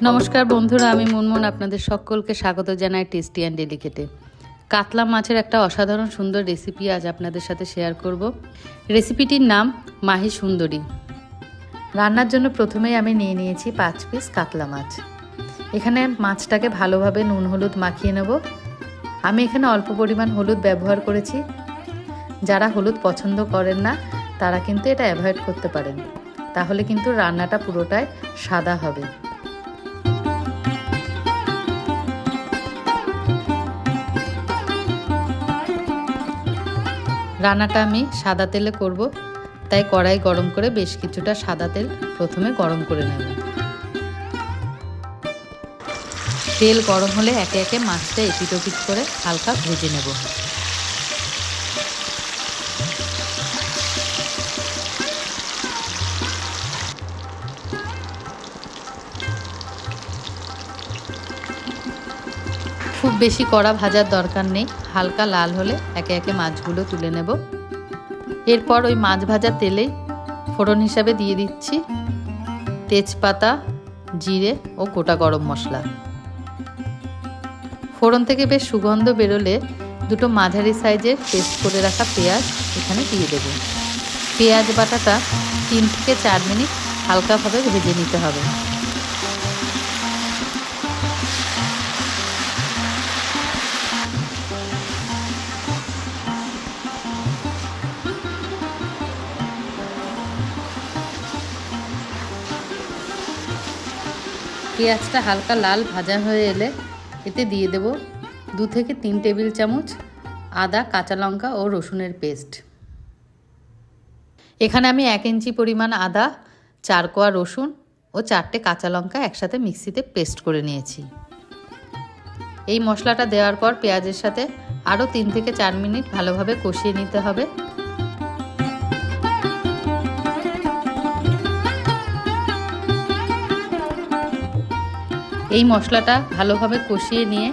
নমস্কার বন্ধুরা, আমি মুনমুন আপনাদের সকলকে স্বাগত জানাই টেস্টি অ্যান্ড ডেলিকেটে। কাতলা মাছের একটা অসাধারণ সুন্দর রেসিপি আজ আপনাদের সাথে শেয়ার করব। রেসিপিটির নাম মাহি সুন্দরী। রান্নার জন্য প্রথমেই আমি নিয়ে নিয়েছি 5 পিস কাতলা মাছ। এখানে মাছটাকে ভালোভাবে নুন হলুদ মাখিয়ে নেব। আমি এখানে অল্প পরিমাণ হলুদ ব্যবহার করেছি। যারা হলুদ পছন্দ করেন না তারা কিন্তু এটা অ্যাভয়েড করতে পারেন, তাহলে কিন্তু রান্নাটা পুরোটাই সাদা হবে। রান্নাটা আমি সাদা তেলে করব, তাই কড়াই গরম করে বেশ কিছুটা সাদা তেল প্রথমে গরম করে নেব। তেল গরম হলে একে একে মাছটা এপিট ওপিট করে হালকা ভেজে নেব। খুব বেশি কড়া ভাজার দরকার নেই, হালকা লাল হলে একে একে মাছগুলো তুলে নেব। এরপর ওই মাছ ভাজা তেলেই ফোড়ন হিসাবে দিয়ে দিচ্ছি তেজপাতা, জিরে ও গোটা গরম মশলা। ফোড়ন থেকে বেশ সুগন্ধ বেরোলে দুটো মাঝারি সাইজের পেস্ট করে রাখা পেঁয়াজ এখানে দিয়ে দেব। পেঁয়াজ বাটাটা 3 থেকে 4 মিনিট হালকাভাবে ভেজে নিতে হবে। পেঁয়াজটা হালকা লাল ভাজা হয়ে এলে এতে দিয়ে দেব 2 থেকে 3 টেবিল চামচ আদা, কাঁচা লঙ্কা ও রসুনের পেস্ট। এখানে আমি 1 ইঞ্চি পরিমাণ আদা, 4 কোয়া রসুন ও 4টে কাঁচা লঙ্কা একসাথে মিক্সিতে পেস্ট করে নিয়েছি। এই মশলাটা দেওয়ার পর পেঁয়াজের সাথে আরও 3 থেকে 4 মিনিট ভালোভাবে কষিয়ে নিতে হবে। এই মশলাটা ভালোভাবে কষিয়ে নিয়ে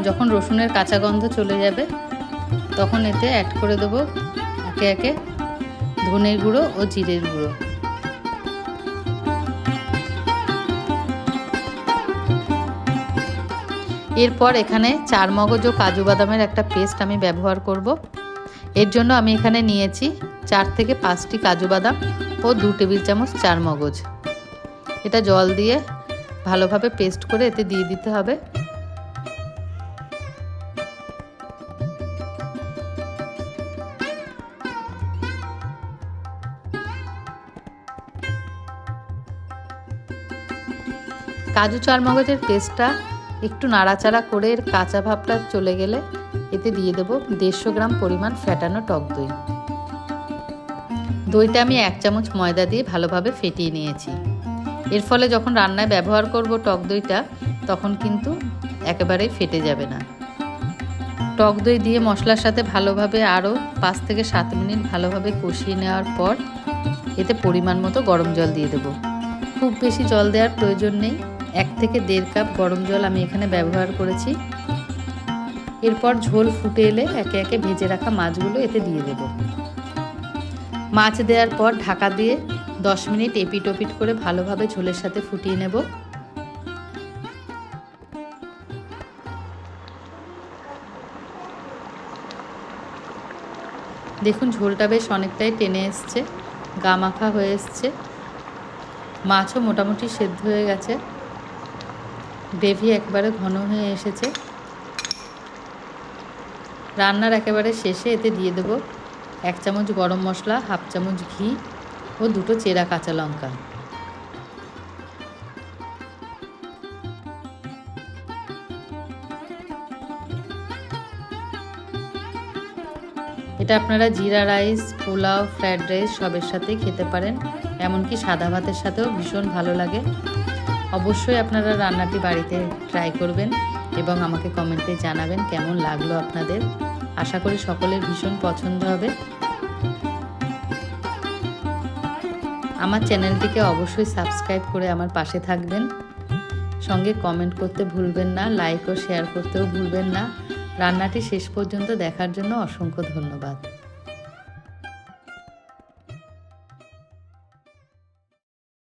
যখন রসুনের কাঁচা গন্ধ চলে যাবে তখন এতে অ্যাড করে দেবো একে একে ধনের গুঁড়ো ও জিরের গুঁড়ো। এরপর এখানে 4 মগজ ও কাজু বাদামের একটা পেস্ট আমি ব্যবহার করব। এর জন্য আমি এখানে নিয়েছি 4 থেকে 5টি কাজু বাদাম ও 2 টেবিল চামচ 4 মগজ। এটা জল দিয়ে ভালোভাবে পেস্ট করে এতে দিয়ে দিতে হবে। কাজু 4 মগজের পেস্টটা একটু নাড়াচাড়া করে এর কাঁচা ভাবটা চলে গেলে এতে দিয়ে দেব 150 গ্রাম পরিমাণ ফ্যাটানো টক দই। দইটা আমি 1 চামচ ময়দা দিয়ে ভালোভাবে ফেটিয়ে নিয়েছি। এর ফলে যখন রান্নায় ব্যবহার করব টক দইটা তখন কিন্তু একেবারেই ফেটে যাবে না। টক দই দিয়ে মশলার সাথে ভালোভাবে আরও 5 থেকে 7 মিনিট ভালোভাবে কষিয়ে নেওয়ার পর এতে পরিমাণ মতো গরম জল দিয়ে দেব। খুব বেশি জল দেওয়ার প্রয়োজন নেই, 1 থেকে 1.5 কাপ গরম জল আমি এখানে ব্যবহার করেছি। এরপর ঝোল ফুটে এলে একে একে ভেজে রাখা মাছগুলো এতে দিয়ে দেব। মাছ দেওয়ার পর ঢাকা দিয়ে 10 মিনিট এপিট ওপিট করে ভালোভাবে ঝোলের সাথে ফুটিয়ে নেব। দেখুন ঝোলটা বেশ অনেকটাই টেনে এসছে, গা মাখা হয়ে এসছে, মাছও মোটামুটি সেদ্ধ হয়ে গেছে, গ্রেভি একবারে ঘন হয়ে এসেছে। রান্নার একেবারে শেষে এতে দিয়ে দেব 1 চামচ গরম মশলা, 1/2 চামচ ঘি ও 2টো চেরা কাঁচা লঙ্কা। এটা আপনারা জিরা রাইস, পোলাও, ফ্রাইড রাইস সবের সাথেই খেতে পারেন, এমনকি সাদা ভাতের সাথেও ভীষণ ভালো লাগে। অবশ্যই আপনারা রান্নাটি বাড়িতে ট্রাই করবেন এবং আমাকে কমেন্টে জানাবেন কেমন লাগলো আপনাদের। আশা করি সকলের ভীষণ পছন্দ হবে। আমার চ্যানেলটিকে অবশ্যই সাবস্ক্রাইব করে আমার পাশে থাকবেন, সঙ্গে কমেন্ট করতে ভুলবেন না, লাইক ও শেয়ার করতেও ভুলবেন না। রান্নাটি শেষ পর্যন্ত দেখার জন্য অসংখ্য ধন্যবাদ।